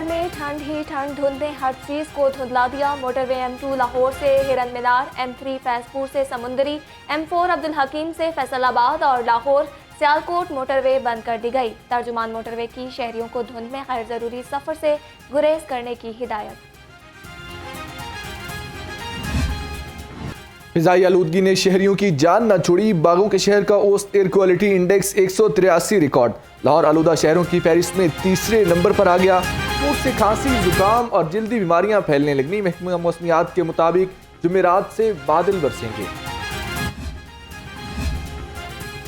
शहर में ठंड ही ठंड, धुंध ने हर चीज को धुंधला दिया। मोटरवे M2 लाहौर से हिरन मीनार, M3 फैजपुर से समुंदरी, M4 अब्दुल हकीम से फैसलाबाद और लाहौर सियालकोट मोटरवे बंद कर दी गई। तर्जुमान मोटरवे की शहरियों को धुंध में गैर जरूरी सफर से गुरेज करने की हिदायत। फिजाई आलूदगी ने शहरियों की जान न छोड़ी। बागों के शहर का औसत air quality index 183 record. Lahore आलूदा शहरों की फहरिस्त में तीसरे नंबर पर आ गया। फूक से खांसी, जुकाम और जल्दी बीमारियां फैलने लगनी। महकमा मौसमियात के मुताबिक जुमेरात से बादल बरसेंगे।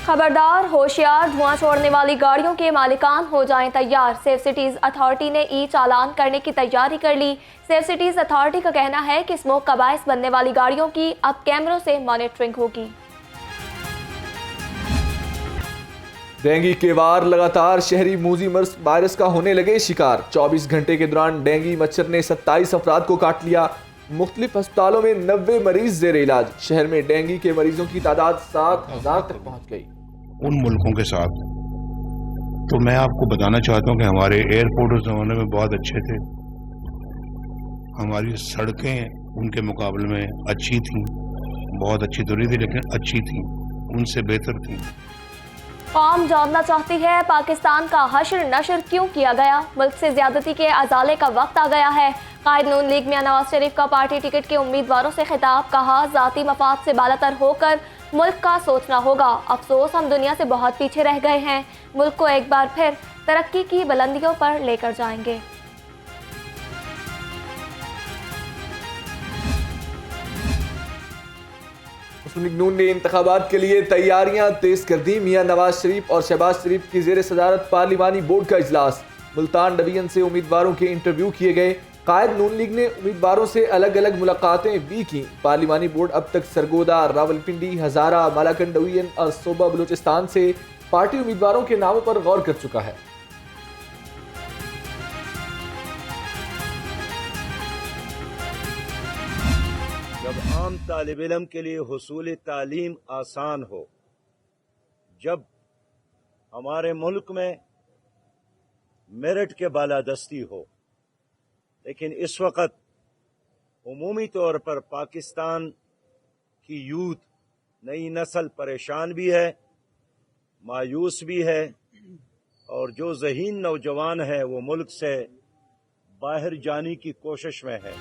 खबरदार, होशियार, धुआं छोड़ने वाली गाड़ियों के मालिकान हो जाएं तैयार। सेफ सिटीज अथॉरिटी ने ई चालान करने की तैयारी कर ली। सेफ सिटीज अथॉरिटी का कहना है कि स्मोक का बायस बनने वाली गाड़ियों की अब कैमरों से मॉनिटरिंग होगी। डेंगू के वार लगातार, शहरी मूजी मर्स वायरस का होने लगे शिकार। 24 घंटे के दौरान डेंगू मच्छर ने 27 अफराद को काट लिया। मुख्तलिफ अस्पतालों में 90 मरीज जेर इलाज। शहर में डेंगू के मरीजों की तादाद 7,000 तक पहुंच गई। उन मुल्कों के साथ तो मैं आपको बताना चाहता हूं कि हमारे एयरपोर्ट उस जमाने में बहुत अच्छे थे, हमारी सड़कें उनके मुकाबले में अच्छी थीं, बहुत अच्छी तो नहीं थी लेकिन अच्छी थीं, उनसे बेहतर थीं। कौम जानना चाहती है पाकिस्तान का हश्र नशर क्यों किया गया। मुल्क से ज्यादती के अजाले का वक्त आ गया है। कायद नून लीग मियां नवाज शरीफ का पार्टी टिकट के उम्मीदवारों से खिताब। कहा, जाती मफाद से बालातर होकर मुल्क का सोचना होगा। अफसोस, हम दुनिया से बहुत पीछे रह गए हैं। मुल्क को एक बार फिर तरक्की की बुलंदियों पर लेकर जाएंगे। मुस्लिम लीग नून ने इंतखाबात के लिए तैयारियां तेज कर दी। मियां नवाज शरीफ और शहबाज शरीफ की जेर सदारत पार्लिमानी बोर्ड का इजलास। मुल्तान डिवीजन से उम्मीदवारों के इंटरव्यू किए गए। कायद नून लीग ने उम्मीदवारों से अलग अलग मुलाकातें भी की। पार्लिमानी बोर्ड अब तक सरगोदा, रावलपिंडी, हजारा, मालाकंड डिवीजन और सूबा बलूचिस्तान से पार्टी उम्मीदवारों के नामों पर गौर कर चुका है। जब आम तालिब इल्म के लिए हुसूल तालीम आसान हो, जब हमारे मुल्क में मेरिट के बालादस्ती हो, लेकिन इस वक्त उमूमी तौर पर पाकिस्तान की यूथ, नई नस्ल परेशान भी है, मायूस भी है, और जो ज़हीन नौजवान है वो मुल्क से बाहर जाने की कोशिश में है।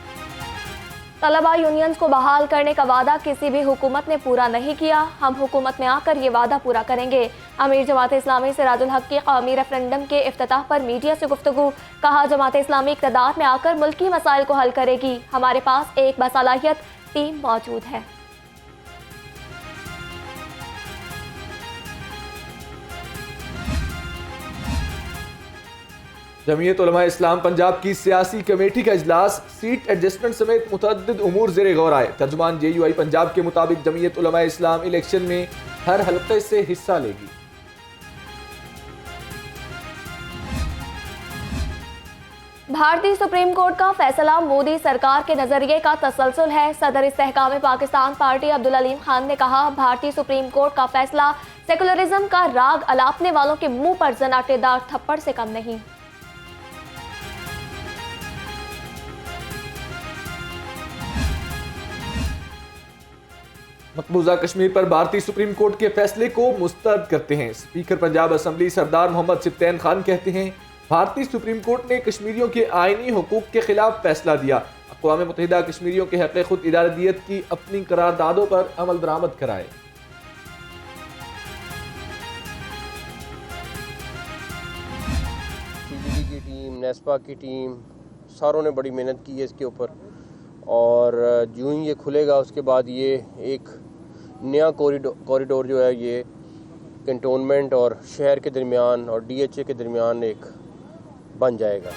तलबा यूनियंस को बहाल करने का वादा किसी भी हुकूमत ने पूरा नहीं किया। हम हुकूमत में आकर ये वादा पूरा करेंगे। अमीर जमात इस्लामी सिराजुल हक के कौमी रेफरेंडम के इफ्तिताह पर मीडिया से गुफ्तगू। कहा, जमात इस्लामी इक़्तिदार में आकर मुल्की मसाइल को हल करेगी। हमारे पास एक बासलाहियत टीम मौजूद है। जमीयत उलमा इस्लाम पंजाब की सियासी कमेटी का इजलास। सीट एडजस्टमेंट समेत मुतअद्दिद उमूर ज़ेरे गौर आए। तर्जुमान JUI पंजाब के मुताबिक जमीयत उलमा इस्लाम इलेक्शन में हर हल्के से हिस्सा लेगी। भारतीय सुप्रीम कोर्ट का फैसला मोदी सरकार के नजरिए का तसलसल है। सदर इस्तेहकाम पाकिस्तान पार्टी अब्दुल अलीम खान ने कहा, भारतीय सुप्रीम कोर्ट का फैसला सेकुलरिज्म का राग अलापने वालों के मुंह पर जनाटेदार थप्पड़ से कम नहीं। मकबूजा कश्मीर पर भारतीय सुप्रीम कोर्ट के फैसले को मुस्तरद करते हैं। स्पीकर पंजाब असम्बली सरदार मोहम्मद सिब्तैन खान कहते हैं, भारतीय सुप्रीम कोर्ट ने कश्मीरियों के आईनी हुकूक के खिलाफ फैसला दिया। अक़वाम मुत्तहिदा कश्मीरियों के हक़ खुद इरादियत की अपनी करारदादों पर अमल दरामद कराए। CBD की टीम, नेस्पा की टीम, सारों ने बड़ी मेहनत की है इसके ऊपर, और यूं ही ये खुलेगा उसके बाद ये एक नया कॉरिडोर जो है ये कंटोनमेंट और शहर के दरमियान और DHA के दरमियान एक बन जाएगा।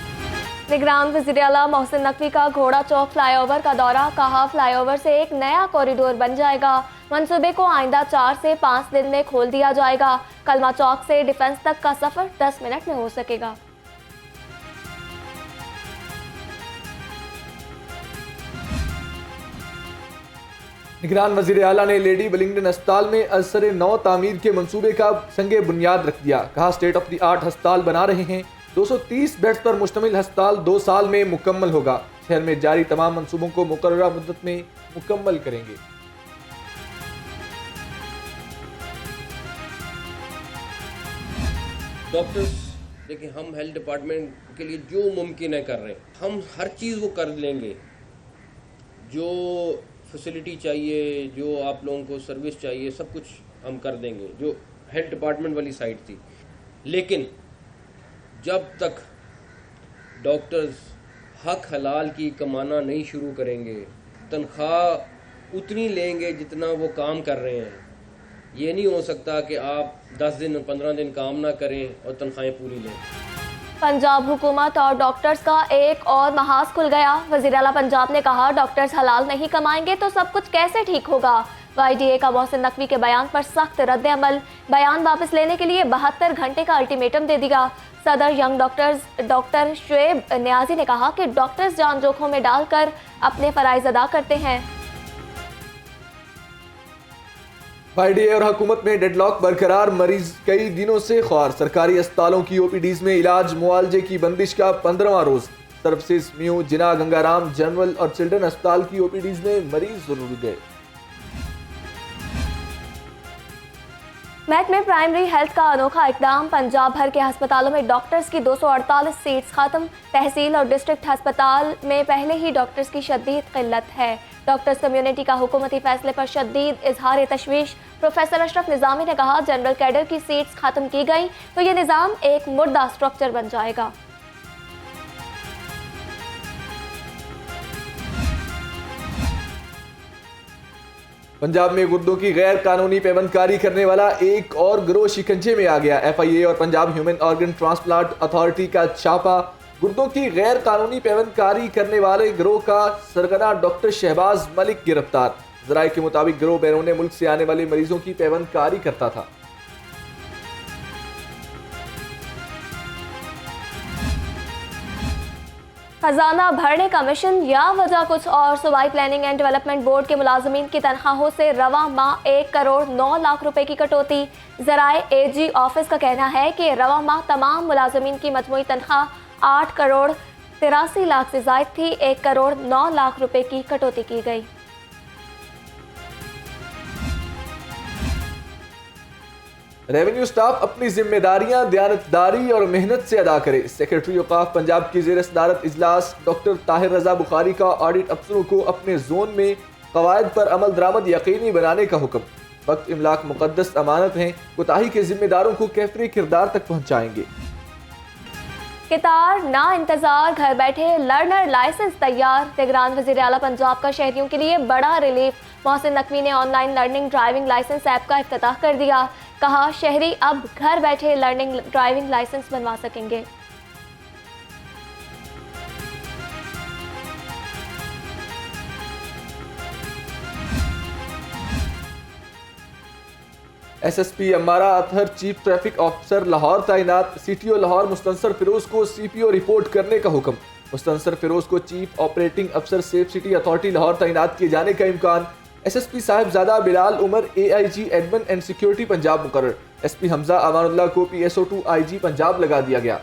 निगरान वज़ीर आला मोहसिन नकवी का घोड़ा चौक फ्लाईओवर का दौरा। कहा, फ्लाईओवर से एक नया कॉरिडोर बन जाएगा। मंसूबे को आइंदा 4 से 5 दिन में खोल दिया जाएगा। कलमा चौक से डिफेंस तक का सफर 10 मिनट में हो सकेगा। निगरान वज़ीर आला ने लेडी वेलिंगटन अस्पताल में असर नौ तामीर के मंसूबे का संगे बुनियाद रख दिया। कहा, स्टेट ऑफ द आर्ट अस्पताल बना रहे हैं। 230 बेड्स पर मुश्तमिल अस्पताल 2 साल में मुकम्मल होगा। शहर में जारी तमाम मंसूबों को मुकर्ररा मुद्दत में मुकम्मल करेंगे। डॉक्टर्स देखिए, हम हेल्थ डिपार्टमेंट के लिए जो मुमकिन है कर रहे हैं, हम हर चीज़ वो कर लेंगे। जो फैसिलिटी चाहिए, जो आप लोगों को सर्विस चाहिए, सब कुछ हम कर देंगे, जो हेल्थ डिपार्टमेंट वाली साइड थी। लेकिन जब तक डॉक्टर्स हक हलाल की कमाना नहीं शुरू करेंगे, तनख्वाह उतनी लेंगे जितना वो काम कर रहे हैं। ये नहीं हो सकता कि आप 10 दिन 15 दिन काम ना करें और तनख्वाहें पूरी लें। पंजाब हुकूमत और डॉक्टर्स का एक और महाज खुल गया। वज़ीर आला पंजाब ने कहा, डॉक्टर्स हलाल नहीं कमाएंगे तो सब कुछ कैसे ठीक होगा। YDA का मोहसिन नकवी के बयान पर सख्त रद्द अमल। बयान वापस लेने के लिए 72 घंटे का अल्टीमेटम दे दिया। सदर young doctors doctor Shoaib Niazi ने कहा कि डॉक्टर्स जान जोखों में डालकर अपने फराइज अदा करते हैं। YDA और हुकूमत में डेडलॉक बरकरार, मरीज कई दिनों से ख्वार। सरकारी अस्पतालों की OPDs में इलाज मुआलजे की बंदिश का 15वां रोज। सर्विसेज म्यू, जिना, गंगाराम, जनरल और चिल्ड्रन अस्पताल की OPDs में मरीज जरूर गए। महकमे प्राइमरी हेल्थ का अनोखा इकदाम। पंजाब भर के अस्पतालों में डॉक्टर्स की 248 सीट्स खत्म। तहसील और डिस्ट्रिक्ट अस्पताल में पहले ही डॉक्टर्स की शदीद किल्लत है। डॉक्टर्स कम्युनिटी का हुकूमती फैसले पर शदीद इजहार तशवीश। प्रोफेसर अशरफ निज़ामी ने कहा, जनरल कैडर की सीट्स खत्म की गई तो ये निज़ाम एक मुर्दा स्ट्रक्चर बन जाएगा। पंजाब में गुर्दों की गैर कानूनी पैबंदकारी करने वाला एक और गिरोह शिकंजे में आ गया। FIA और Punjab human organ transplant authority का छापा। गुर्दों की गैर कानूनी पैबंदकारी करने वाले गिरोह का सरगना डॉक्टर शहबाज मलिक गिरफ्तार। जराये के मुताबिक गिरोह बैरून मुल्क से आने वाले मरीजों की पैबंदकारी करता था। खजाना भरने का मिशन या वजह कुछ और। सूबाई प्लानिंग एंड डेवलपमेंट बोर्ड के मुलाजमीन की तनख्वाहों से रवा माह 1 करोड़ 9 लाख रुपए की कटौती। जराये AG ऑफिस का कहना है कि रवा माह तमाम मुलाजमीन की मजमूई तनख्वाह 8 करोड़ 83 लाख से जायद थी। 1 करोड़ 9 लाख रुपए की कटौती की गई। रेवेन्यू स्टाफ अपनी जिम्मेदारियां दयानतदारी और मेहनत से अदा करे। सेक्रेटरी औकाफ पंजाब की ज़ेर सदारत इजलास। डॉक्टर ताहिर रजा बुखारी का ऑडिट अफसरों को अपने जोन में कवायद पर अमल दरामद यकीनी बनाने का हुक्म। वक्त इमलाक मुकद्दस अमानत हैं, कोताही के जिम्मेदारों को कैफरी किरदार तक पहुँचाएंगे। कितार ना इंतजार, घर बैठे लर्नर लाइसेंस तैयार। निगरान वज़ीर आला पंजाब का शहरियों के लिए बड़ा रिलीफ। मोहसिन नकवी ने online learning driving licence app का इफ्तिताह कर दिया। कहा, शहरी अब घर बैठे लर्निंग ड्राइविंग लाइसेंस बनवा सकेंगे। SSP Ammara Athar chief traffic officer Lahore तैनात। CTO लाहौर मुस्तनसर फिरोज को CPO रिपोर्ट करने का हुक्म। मुस्तनसर फिरोज को चीफ ऑपरेटिंग अफसर सेफ सिटी अथॉरिटी लाहौर तैनात किए जाने का इम्कान। SSP Sahibzada Bilal Umar AIG admin and security Punjab मुकर्रर। SP हमजा अमानुल्लाह को PSO2 IG पंजाब लगा दिया गया।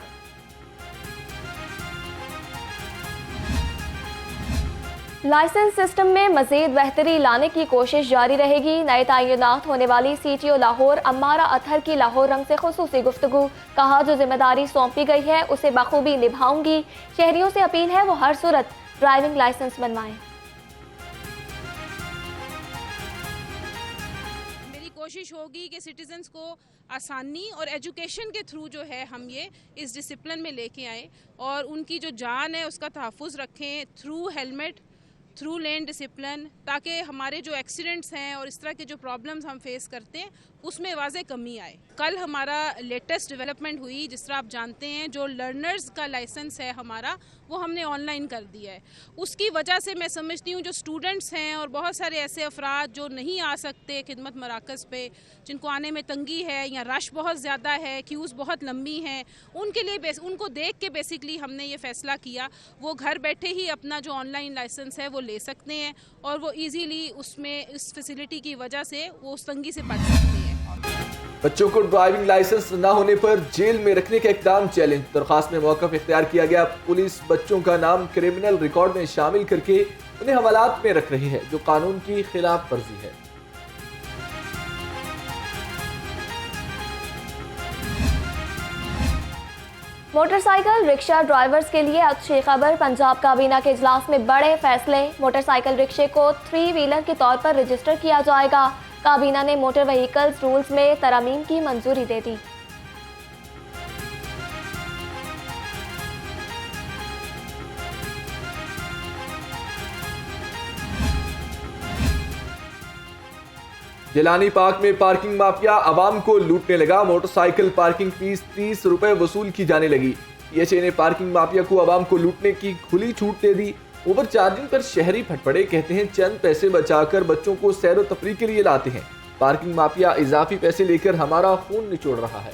लाइसेंस सिस्टम में मजीद बेहतरी लाने की कोशिश जारी रहेगी। नए तैनात होने वाली CTO लाहौर अम्मारा अतहर की लाहौर रंग से खुसूसी गुफ्तगू। कहा, जो जिम्मेदारी सौंपी गई है उसे बखूबी निभाऊंगी। शहरियों से अपील है वो हर सूरत ड्राइविंग लाइसेंस बनवाएं। कोशिश होगी कि सिटीजन्स को आसानी और एजुकेशन के थ्रू जो है हम ये इस डिसिप्लिन में लेके आएँ और उनकी जो जान है उसका तहफ़्फ़ुज़ रखें थ्रू हेलमेट, थ्रू लेन डिसिप्लिन, ताकि हमारे जो एक्सीडेंट्स हैं और इस तरह के जो प्रॉब्लम्स हम फेस करते हैं उसमें वाज़े कमी आए। कल हमारा लेटेस्ट डेवलपमेंट हुई, जिस तरह आप जानते हैं जो लर्नर्स का लाइसेंस है हमारा वो हमने ऑनलाइन कर दिया है। उसकी वजह से मैं समझती हूँ जो स्टूडेंट्स हैं और बहुत सारे ऐसे अफराद जो नहीं आ सकते खिदमत मराकज़ पे, जिनको आने में तंगी है या रश बहुत ज़्यादा है, क्यूज़ बहुत लंबी हैं, उनके लिए उनको देख के बेसिकली हमने ये फ़ैसला किया वो घर बैठे ही अपना जो ऑनलाइन लाइसेंस है वो ले सकते हैं और वो ईज़िली उसमें इस फैसिलिटी की वजह से वो उस तंगी से बच सकते हैं। बच्चों को ड्राइविंग लाइसेंस न होने पर जेल में रखने का इकदाम चैलेंज। दरखास्त में मौक़िफ़ इख्तियार किया गया। पुलिस बच्चों का नाम क्रिमिनल रिकॉर्ड में शामिल करके उन्हें हवालात में रख रही है, जो कानून की खिलाफ वर्जी है। मोटरसाइकिल रिक्शा ड्राइवर्स के लिए अच्छी खबर। पंजाब काबीना के इजलास में बड़े फैसले। मोटरसाइकिल रिक्शे को 3 व्हीलर के तौर पर रजिस्टर किया जाएगा। काबीना ने मोटर व्हीकल्स रूल्स में तरमीम की मंजूरी दे दी। जिलानी पार्क में पार्किंग माफिया आवाम को लूटने लगा। मोटरसाइकिल पार्किंग फीस 30 रुपए वसूल की जाने लगी। PHA ने पार्किंग माफिया को आवाम को लूटने की खुली छूट दे दी। ओवर चार्जिंग पर शहरी फटपड़े, कहते हैं चंद पैसे बचाकर बच्चों को सैर तफरीह के लिए लाते हैं। पार्किंग माफिया इजाफी पैसे लेकर हमारा खून निचोड़ रहा है।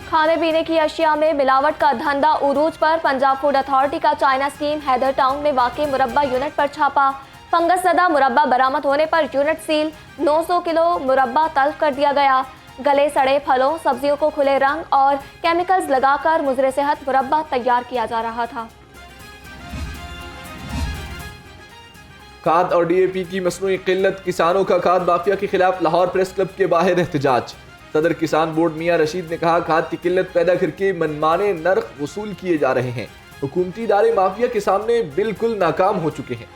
खाने पीने की अशिया में मिलावट का धंधा उरूज पर। पंजाब फूड अथॉरिटी का चाइना स्कीम हैदर टाउन में वाक़ई मुरब्बा यूनिट पर छापा। फंगस ज़दा मुरब्बा बरामद होने पर यूनिट सील। 900 किलो मुरब्बा तल्फ कर दिया गया। गले सड़े फलों, सब्जियों को खुले रंग और केमिकल्स लगाकर मुज़र सेहत मुरब्बा तैयार किया जा रहा था। खाद और DAP की मसनूई किल्लत। किसानों का खाद माफिया के खिलाफ लाहौर प्रेस क्लब के बाहर एहतजाज। सदर किसान बोर्ड मियां रशीद ने कहा, खाद की किल्लत पैदा करके मनमाने नर्ख वसूल किए जा रहे हैं। हुकूमती इदारे माफिया के सामने बिल्कुल नाकाम हो चुके हैं।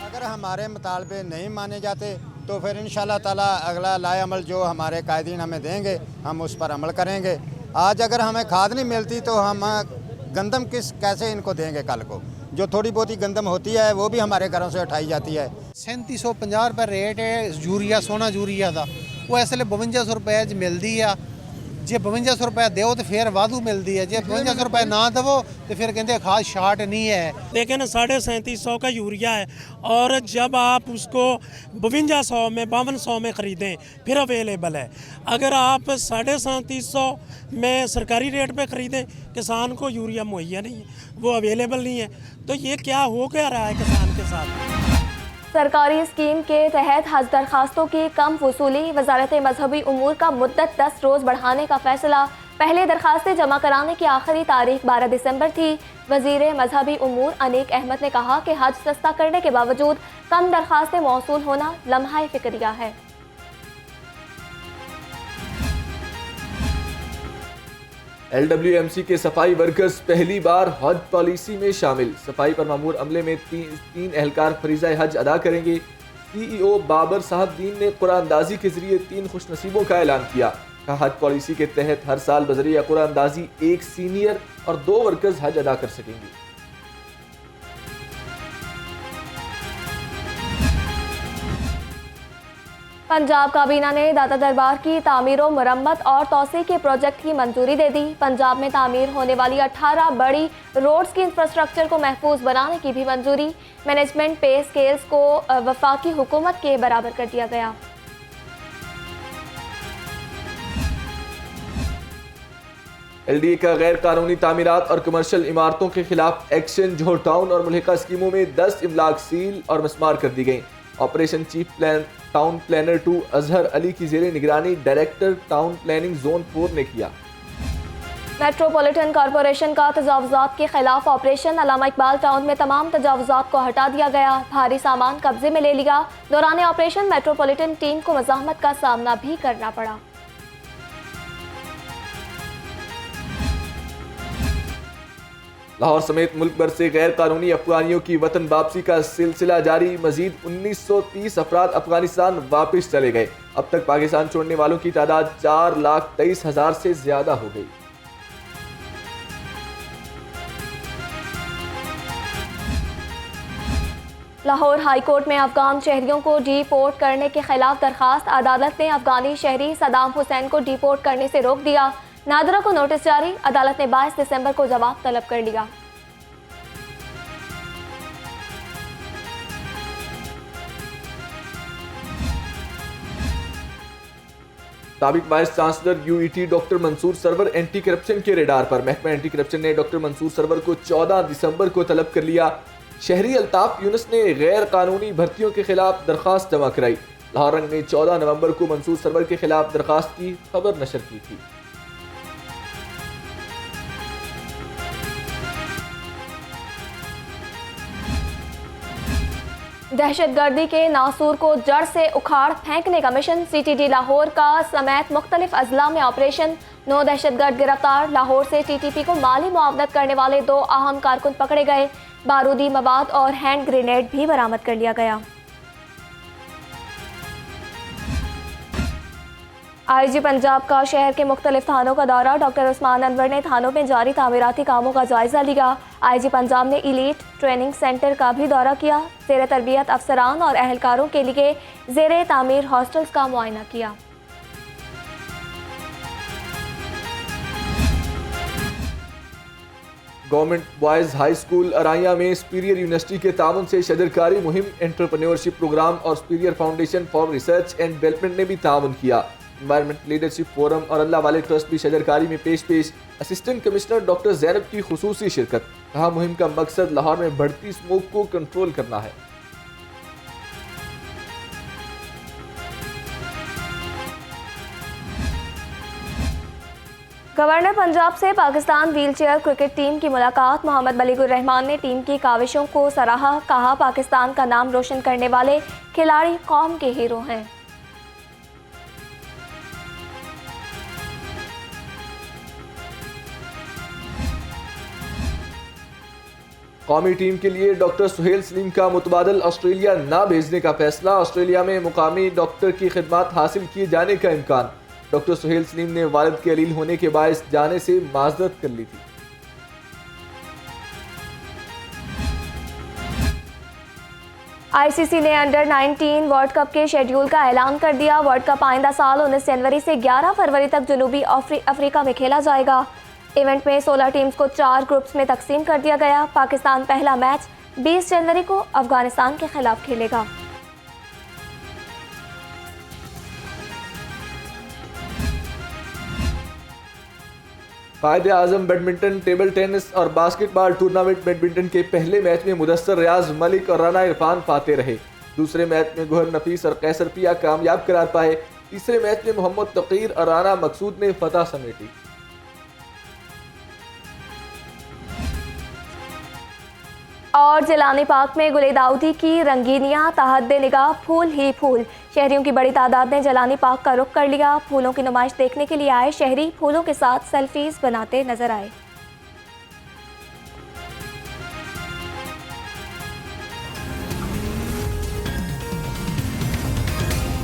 अगर हमारे मुतालबे नहीं माने जाते तो फिर इंशाल्लाह ताला अगला लाए अमल जो हमारे कायदीन हमें देंगे हम उस पर अमल करेंगे। आज अगर हमें खाद नहीं मिलती तो हम गंदम कैसे इनको देंगे? कल को जो थोड़ी बहुत ही गंदम होती है वो भी हमारे घरों से उठाई जाती है। 3750 रुपये रेट है यूरिया, सोना यूरिया का। वो इसलिए 5200 रुपए च मिलती है। जे 5200 रुपये दो तो फिर वाधू मिलती है। जे 5200 रुपये ना दो तो फिर कहते खाद शार्ट नहीं है। लेकिन 3750 का यूरिया है और जब आप उसको 5200 में 5200 में ख़रीदें फिर अवेलेबल है। अगर आप 3750 में सरकारी रेट पे ख़रीदें, किसान को यूरिया मुहैया नहीं है, वो अवेलेबल नहीं है। तो ये क्या हो क्या रहा है किसान के साथ? सरकारी स्कीम के तहत हज दरखास्तों की कम वसूली। वजारत मजहबी उमूर का मुद्दत 10 रोज़ बढ़ाने का फैसला। पहले दरखास्तें जमा कराने की आखिरी तारीख 12 दिसंबर थी। वजीर मजहबी उमूर अनीक अहमद ने कहा कि हज सस्ता करने के बावजूद कम दरखास्तें मौसूल होना लम्हा फिक्रिया है। LWMC के सफाई वर्कर्स पहली बार हज पॉलिसी में शामिल। सफाई पर मामूर अमले में तीन एहलकार फरीज़ा हज अदा करेंगे। CEO बाबर साहब दीन ने कुरानंदाजी के जरिए 3 खुशनसीबों का ऐलान किया। कहा, हज पॉलिसी के तहत हर साल बजरिया कुरानंदाजी 1 सीनियर और 2 वर्कर्स हज अदा कर सकेंगे। पंजाब काबीना ने दाता दरबार की तामीर व मरम्मत और तोसी के प्रोजेक्ट की मंजूरी दे दी। पंजाब में तामीर होने वाली 18 बड़ी रोड्स की इंफ्रास्ट्रक्चर को महफूज बनाने की भी मंजूरी। मैनेजमेंट पे स्केल्स को वफाकी हुकूमत के बराबर कर दिया गया। LDA का गैर कानूनी तामीरात और कमर्शियल इमारतों के खिलाफ एक्शन। जोहर टाउन और मुल्हिका स्कीमों में 10 इमलाक सील और मिसमार कर दी गई। Operation chief town planner 2 Azhar Ali की जेर निगरानी डायरेक्टर टाउन प्लानिंग जोन 4 ने किया। मेट्रोपॉलिटन कॉरपोरेशन का तजावुजात के खिलाफ ऑपरेशन। अल्लामा इकबाल टाउन में तमाम तजावुजात को हटा दिया गया। भारी सामान कब्जे में ले लिया। दौरान ऑपरेशन मेट्रोपॉलिटन टीम को मज़ाहमत का सामना भी करना पड़ा। लाहौर समेत मुल्क भर से गैर कानूनी अफगानियों की वतन वापसी का सिलसिला जारी। मजीद 1930 अफराद अफगानिस्तान वापस चले गए। अब तक पाकिस्तान छोड़ने वालों की तादाद 4,23,000 से ज्यादा हो गई। लाहौर हाई कोर्ट में अफगान शहरियों को डिपोर्ट करने के खिलाफ दरखास्त। अदालत ने अफगानी शहरी सदाम हुसैन को डिपोर्ट करने से रोक दिया। नादरा को नोटिस जारी। अदालत ने 22 दिसंबर को जवाब तलब कर लिया। साबिक vice chancellor UET doctor Mansoor Sarwar anti corruption के रेडार पर। महकमा एंटी करप्शन ने डॉक्टर मंसूर सरवर को 14 दिसंबर को तलब कर लिया। शहरी अल्ताफ यूनुस ने गैर कानूनी भर्तियों के खिलाफ दरखास्त जमा कराई। लाहौर रंग ने 14 नवंबर को मंसूर सरवर के खिलाफ दरखास्त की खबर नशर की थी। दहशतगर्दी के नासूर को जड़ से उखाड़ फेंकने का मिशन। CTD लाहौर का समेत मुख्तलिफ अजला में ऑपरेशन। 9 दहशतगर्द गिरफ्तार। लाहौर से TTP को माली मुआवनत करने वाले 2 अहम कारकुन पकड़े गए। बारूदी मवाद और हैंड ग्रेनेड भी बरामद कर लिया गया। IG पंजाब का शहर के मुख्तलिफ थानों का दौरा। डॉक्टर उस्मान अनवर ने थानों में जारी तामीराती कामों का जायजा लिया। IG पंजाब ने इलीट ट्रेनिंग सेंटर का भी दौरा किया। ज़ेर तरबियत अफसरान और अहलकारों के लिए ज़ेर तामीर हॉस्टल्स का मुआयना किया। गवर्नमेंट बॉयज़ हाई स्कूल अराइया में सुपीरियर यूनिवर्सिटी के ताउन से शजरकारी मुहिम, एंटरप्रेन्योरशिप प्रोग्राम और superior foundation for research and development ने भी ताउन किया। एनवायरमेंट लीडरशिप फोरम और अल्लाह वाले ट्रस्ट भी शजरकारी में पेश। असिस्टेंट कमिश्नर डॉक्टर जैनब की खुसूसी शिरकत। कहा मुहिम का मकसद लाहौर में बढ़ती स्मोक को कंट्रोल करना है। गवर्नर पंजाब से पाकिस्तान व्हीलचेयर क्रिकेट टीम की मुलाकात। मोहम्मद मलिकुर रहमान ने टीम की काविशों को सराहा। कहा पाकिस्तान का नाम रोशन करने वाले खिलाड़ी कौम के हीरो हैं। कौमी टीम के लिए डॉक्टर सुहेल सलीम का मुतबादल ऑस्ट्रेलिया ना भेजने का फैसला। ऑस्ट्रेलिया में मुकामी डॉक्टर की खिदमत हासिल किए जाने का इम्कान। डॉक्टर सुहेल सलीम ने वालिद के अलील होने के बायस जाने से माजरत कर ली थी। ICC ने अंडर 19 वर्ल्ड कप के शेड्यूल का ऐलान कर दिया। वर्ल्ड कप आइंदा साल 19 जनवरी से 11 फरवरी तक जनूबी अफ्रीका में खेला जाएगा। इवेंट में 16 टीम्स को 4 ग्रुप्स में तकसीम कर दिया गया। पाकिस्तान पहला मैच 20 जनवरी को अफगानिस्तान के खिलाफ खेलेगा। कायदे आजम बैडमिंटन, टेबल टेनिस और बास्केटबॉल टूर्नामेंट बैडमिंटन के पहले मैच में मुदस्सर रियाज मलिक और राना इरफान फाते रहे। दूसरे मैच में गोहर नफीस और कैसर पिया कामयाब करार पाए। तीसरे मैच में मोहम्मद तकीर और राना मकसूद ने फतह समेटी। और जिलानी पार्क में गुले दाऊदी की रंगीनियां तहद्दे निगाह फूल ही फूल। शहरियों की बड़ी तादाद ने जिलानी पार्क का रुख कर लिया। फूलों की नुमाइश देखने के लिए आए शहरी फूलों के साथ सेल्फीज बनाते नजर आए।